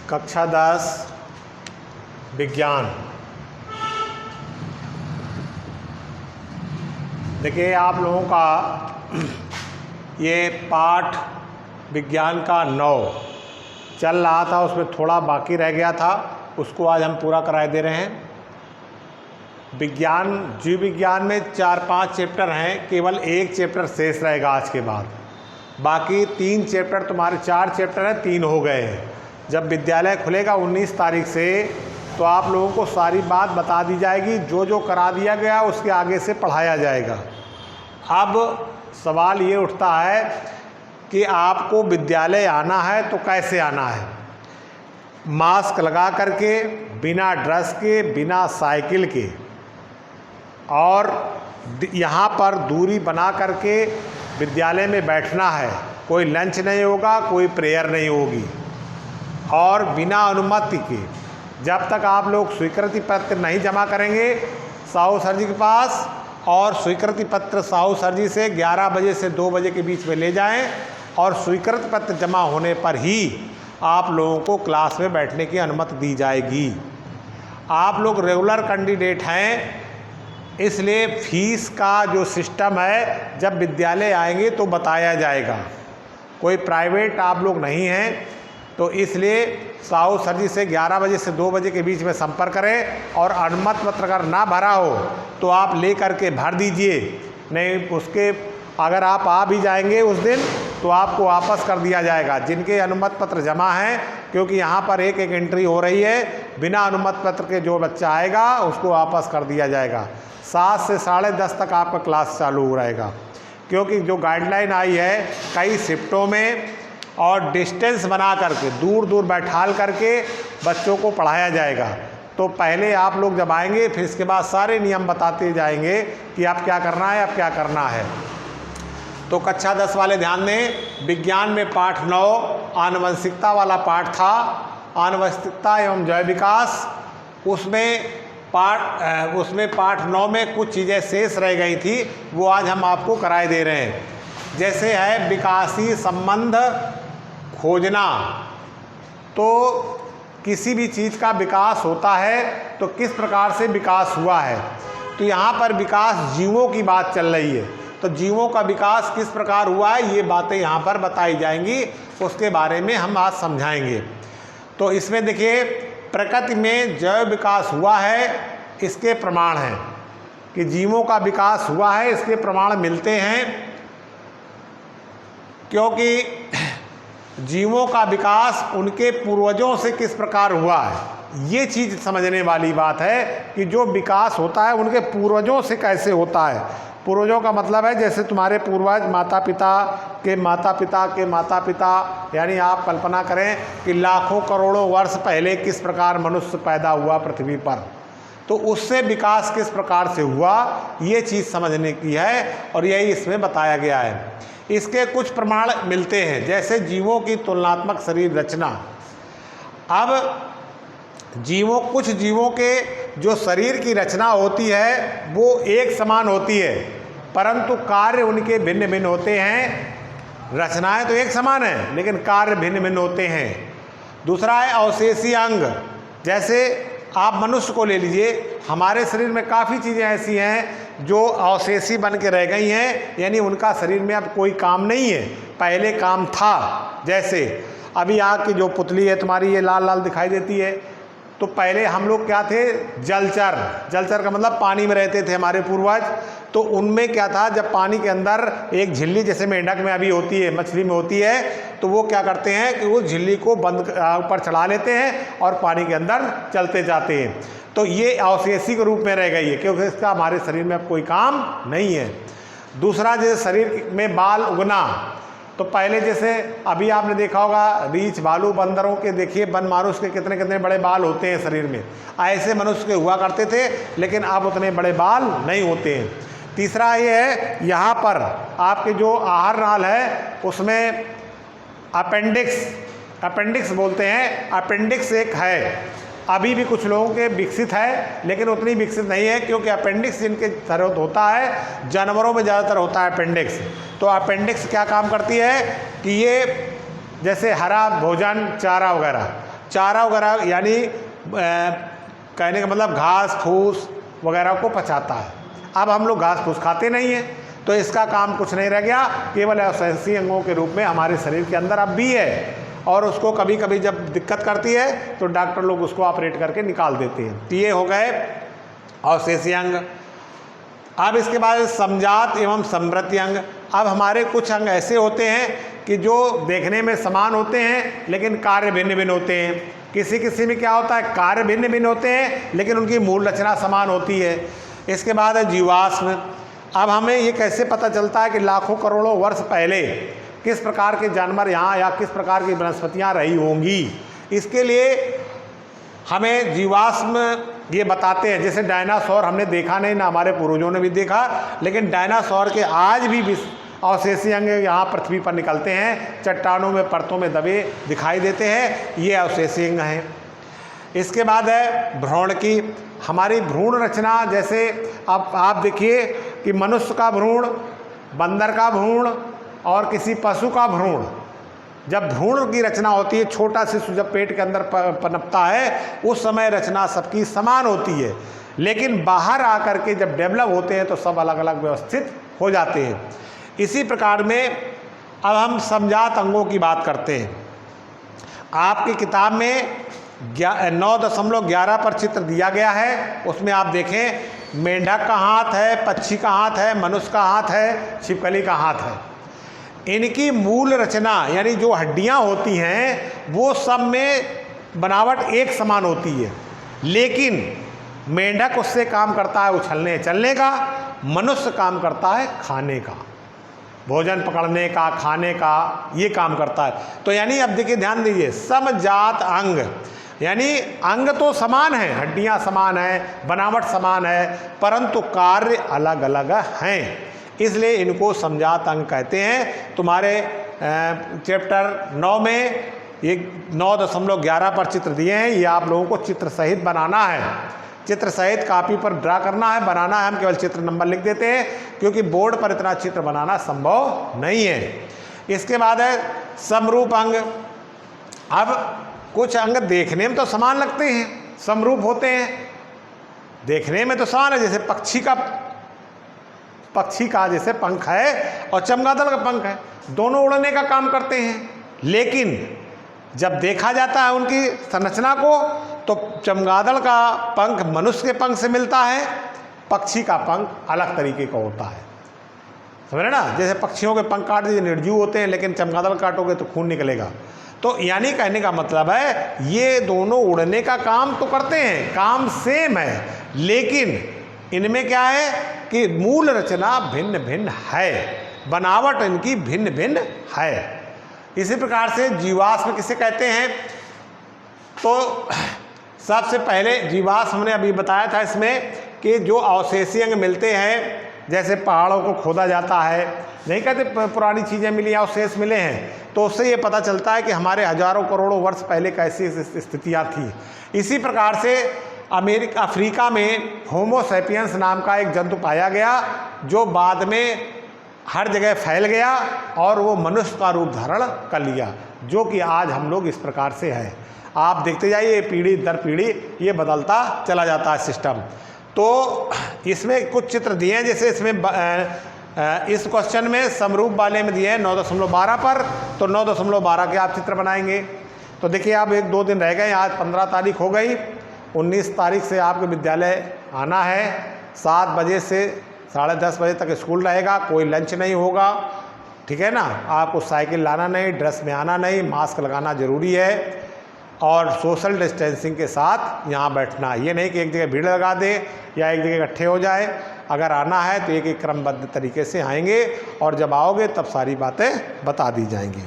कक्षा 10 विज्ञान। देखिए आप लोगों का ये पाठ विज्ञान का 9 चल रहा था, उसमें थोड़ा बाकी रह गया था, उसको आज हम पूरा कराए दे रहे हैं। जीव विज्ञान में 4-5 चैप्टर हैं, केवल एक चैप्टर शेष रहेगा आज के बाद। बाकी 3 चैप्टर तुम्हारे 4 चैप्टर हैं, 3 हो गए हैं। जब विद्यालय खुलेगा 19 तारीख से तो आप लोगों को सारी बात बता दी जाएगी, जो जो करा दिया गया उसके आगे से पढ़ाया जाएगा। अब सवाल ये उठता है कि आपको विद्यालय आना है तो कैसे आना है। मास्क लगा करके, बिना ड्रेस के, बिना साइकिल के, और यहाँ पर दूरी बना करके विद्यालय में बैठना है। कोई लंच नहीं होगा, कोई प्रेयर नहीं होगी, और बिना अनुमति के जब तक आप लोग स्वीकृति पत्र नहीं जमा करेंगे साहू सर जी के पास, और स्वीकृति पत्र साहू सर जी से 11 बजे से 2 बजे के बीच में ले जाएं, और स्वीकृति पत्र जमा होने पर ही आप लोगों को क्लास में बैठने की अनुमति दी जाएगी। आप लोग रेगुलर कैंडिडेट हैं, इसलिए फीस का जो सिस्टम है जब विद्यालय आएंगे तो बताया जाएगा। कोई प्राइवेट आप लोग नहीं हैं, तो इसलिए साहू सर जी से 11 बजे से 2 बजे के बीच में संपर्क करें, और अनुमति पत्र अगर ना भरा हो तो आप ले करके भर दीजिए। नहीं उसके अगर आप आ भी जाएंगे उस दिन तो आपको वापस कर दिया जाएगा। जिनके अनुमति पत्र जमा हैं, क्योंकि यहाँ पर एक एंट्री हो रही है, बिना अनुमति पत्र के जो बच्चा आएगा उसको वापस कर दिया जाएगा। 7 से 10:30 तक आपका क्लास चालू हो रहेगा, क्योंकि जो गाइडलाइन आई है कई शिफ्टों में और डिस्टेंस बना करके दूर दूर बैठाल करके बच्चों को पढ़ाया जाएगा। तो पहले आप लोग जब आएंगे फिर इसके बाद सारे नियम बताते जाएंगे कि आप क्या करना है, अब क्या करना है। तो कक्षा 10 वाले ध्यान दें, विज्ञान में पाठ 9 आनुवंशिकता वाला पाठ था, आनुवंशिकता एवं जैव विकास। उसमें पाठ 9 में कुछ चीज़ें शेष रह गई थी, वो आज हम आपको कराए दे रहे हैं। जैसे है विकासीय संबंध खोजना। तो किसी भी चीज़ का विकास होता है तो किस प्रकार से विकास हुआ है। तो यहाँ पर विकास जीवों की बात चल रही है, तो जीवों का विकास किस प्रकार हुआ है ये बातें यहाँ पर बताई जाएंगी, उसके बारे में हम आज समझाएंगे। तो इसमें देखिए प्रकृति में जैव विकास हुआ है, इसके प्रमाण हैं कि जीवों का विकास हुआ है, इसके प्रमाण मिलते हैं। क्योंकि जीवों का विकास उनके पूर्वजों से किस प्रकार हुआ है, ये चीज़ समझने वाली बात है कि जो विकास होता है उनके पूर्वजों से कैसे होता है। पूर्वजों का मतलब है जैसे तुम्हारे पूर्वज माता पिता के माता पिता के माता पिता, यानी आप कल्पना करें कि लाखों करोड़ों वर्ष पहले किस प्रकार मनुष्य पैदा हुआ पृथ्वी पर, तो उससे विकास किस प्रकार से हुआ ये चीज़ समझने की है, और यही इसमें बताया गया है। इसके कुछ प्रमाण मिलते हैं, जैसे जीवों की तुलनात्मक शरीर रचना। अब कुछ जीवों के जो शरीर की रचना होती है वो एक समान होती है, परंतु कार्य उनके भिन्न भिन्न होते हैं। रचनाएं तो एक समान है लेकिन कार्य भिन्न भिन्न होते हैं। दूसरा है अवशेषीय अंग। जैसे आप मनुष्य को ले लीजिए, हमारे शरीर में काफ़ी चीज़ें ऐसी हैं जो अवशेषी बन के रह गई हैं, यानी उनका शरीर में अब कोई काम नहीं है, पहले काम था। जैसे अभी आग की जो पुतली है तुम्हारी, ये लाल लाल दिखाई देती है, तो पहले हम लोग क्या थे, जलचर। जलचर का मतलब पानी में रहते थे हमारे पूर्वज। तो उनमें क्या था, जब पानी के अंदर एक झिल्ली जैसे मेंढक में अभी होती है, मछली में होती है, तो वो क्या करते हैं कि उस झिल्ली को बंद ऊपर चढ़ा लेते हैं और पानी के अंदर चलते जाते हैं। तो ये अवशेषी के रूप में रह गई है, क्योंकि इसका हमारे शरीर में अब कोई काम नहीं है। दूसरा, जैसे शरीर में बाल उगना, तो पहले जैसे अभी आपने देखा होगा रीछ भालू बंदरों के, देखिए वन मानुष के कितने कितने बड़े बाल होते हैं शरीर में, ऐसे मनुष्य के हुआ करते थे, लेकिन अब उतने बड़े बाल नहीं होते हैं। तीसरा ये है, यहाँ पर आपके जो आहार नाल है उसमें अपेंडिक्स बोलते हैं, अपेंडिक्स एक है। अभी भी कुछ लोगों के विकसित है लेकिन उतनी विकसित नहीं है, क्योंकि अपेंडिक्स जिनके तरह होता है, जानवरों में ज़्यादातर होता है अपेंडिक्स। तो अपेंडिक्स क्या काम करती है कि ये जैसे हरा भोजन, चारा वगैरह यानी कहने का मतलब घास फूस वगैरह को पचाता है। अब हम लोग घास फूस खाते नहीं हैं, तो इसका काम कुछ नहीं रह गया, केवल अवशेषी अंगों के रूप में हमारे शरीर के अंदर अब भी है, और उसको कभी कभी जब दिक्कत करती है तो डॉक्टर लोग उसको ऑपरेट करके निकाल देते हैं। तो ये हो गए अवशेषी अंग। अब इसके बाद समजात एवं समृद्धि अंग। अब हमारे कुछ अंग ऐसे होते हैं कि जो देखने में समान होते हैं लेकिन कार्य भिन्न भिन्न होते हैं। किसी किसी में क्या होता है, कार्य भिन्न भिन्न होते हैं लेकिन उनकी मूल रचना समान होती है। इसके बाद है जीवाश्म। अब हमें ये कैसे पता चलता है कि लाखों करोड़ों वर्ष पहले किस प्रकार के जानवर यहाँ या किस प्रकार की वनस्पतियाँ रही होंगी, इसके लिए हमें जीवाश्म ये बताते हैं। जैसे डायनासोर हमने देखा नहीं, ना हमारे पूर्वजों ने भी देखा, लेकिन डायनासोर के आज भी अवशेषी अंग यहाँ पृथ्वी पर निकलते हैं, चट्टानों में परतों में दबे दिखाई देते हैं, ये अवशेषी अंग हैं। इसके बाद है भ्रूण की। हमारी भ्रूण रचना, जैसे अब आप देखिए कि मनुष्य का भ्रूण, बंदर का भ्रूण और किसी पशु का भ्रूण, जब भ्रूण की रचना होती है, छोटा शिशु जब पेट के अंदर पनपता है, उस समय रचना सबकी समान होती है, लेकिन बाहर आकर के जब डेवलप होते हैं तो सब अलग अलग व्यवस्थित हो जाते हैं। इसी प्रकार में अब हम समजात अंगों की बात करते हैं। आपकी किताब में 9.11 पर चित्र दिया गया है, उसमें आप देखें मेंढक का हाथ है, पक्षी का हाथ है, मनुष्य का हाथ है, छिपकली का हाथ है। इनकी मूल रचना यानी जो हड्डियां होती हैं वो सब में बनावट एक समान होती है, लेकिन मेंढक उससे काम करता है उछलने चलने का, मनुष्य काम करता है खाने का, भोजन पकड़ने का, खाने का, ये काम करता है। तो यानी अब देखिए ध्यान दीजिए, समजात अंग यानी अंग तो समान है, हड्डियां समान है, बनावट समान है, परंतु कार्य अलग अलग हैं, इसलिए इनको समजात अंग कहते हैं। तुम्हारे चैप्टर 9 में ये 9.11 पर चित्र दिए हैं, ये आप लोगों को चित्र सहित बनाना है, चित्र सहित कापी पर ड्रा करना है, बनाना है। हम केवल चित्र नंबर लिख देते हैं क्योंकि बोर्ड पर इतना चित्र बनाना संभव नहीं है। इसके बाद है समरूप अंग। अब कुछ अंग देखने में तो समान लगते हैं, समरूप होते हैं, देखने में तो समान है। जैसे पक्षी का जैसे पंख है और चमगादड़ का पंख है, दोनों उड़ने का काम करते हैं, लेकिन जब देखा जाता है उनकी संरचना को तो चमगादड़ का पंख मनुष्य के पंख से मिलता है, पक्षी का पंख अलग तरीके का होता है। समझ रहे ना, जैसे पक्षियों के पंख काट दीजिए निर्जीव होते हैं, लेकिन चमगादड़ काटोगे तो खून निकलेगा। तो यानी कहने का मतलब है ये दोनों उड़ने का काम तो करते हैं, काम सेम है, लेकिन इनमें क्या है कि मूल रचना भिन्न भिन्न है, बनावट इनकी भिन्न भिन्न है। इसी प्रकार से जीवाश्म किसे कहते हैं, तो सबसे पहले जीवाश्म हमने अभी बताया था इसमें कि जो अवशेषी अंग मिलते हैं, जैसे पहाड़ों को खोदा जाता है, नहीं कहते पुरानी चीज़ें मिली, अवशेष मिले हैं, तो उससे ये पता चलता है कि हमारे हजारों करोड़ों वर्ष पहले कैसी स्थितियाँ थी। इसी प्रकार से अफ्रीका में होमो सैपियंस नाम का एक जंतु पाया गया, जो बाद में हर जगह फैल गया और वो मनुष्य का रूप धारण कर लिया, जो कि आज हम लोग इस प्रकार से है। आप देखते जाइए पीढ़ी दर पीढ़ी ये बदलता चला जाता है सिस्टम। तो इसमें कुछ चित्र दिए हैं, जैसे इसमें इस क्वेश्चन में समरूप वाले में दिए हैं 9.12 पर, तो 9.12 के आप चित्र बनाएंगे। तो देखिए आप 1-2 दिन रह गए, आज 15 तारीख हो गई, 19 तारीख से आपके विद्यालय आना है। 7 बजे से 10:30 बजे तक स्कूल रहेगा, कोई लंच नहीं होगा, ठीक है ना। आपको साइकिल लाना नहीं, ड्रेस में आना नहीं, मास्क लगाना ज़रूरी है और सोशल डिस्टेंसिंग के साथ यहाँ बैठना। ये नहीं कि एक जगह भीड़ लगा दे या एक जगह इकट्ठे हो जाए। अगर आना है तो एक क्रमबद्ध तरीके से आएंगे और जब आओगे तब सारी बातें बता दी जाएंगी।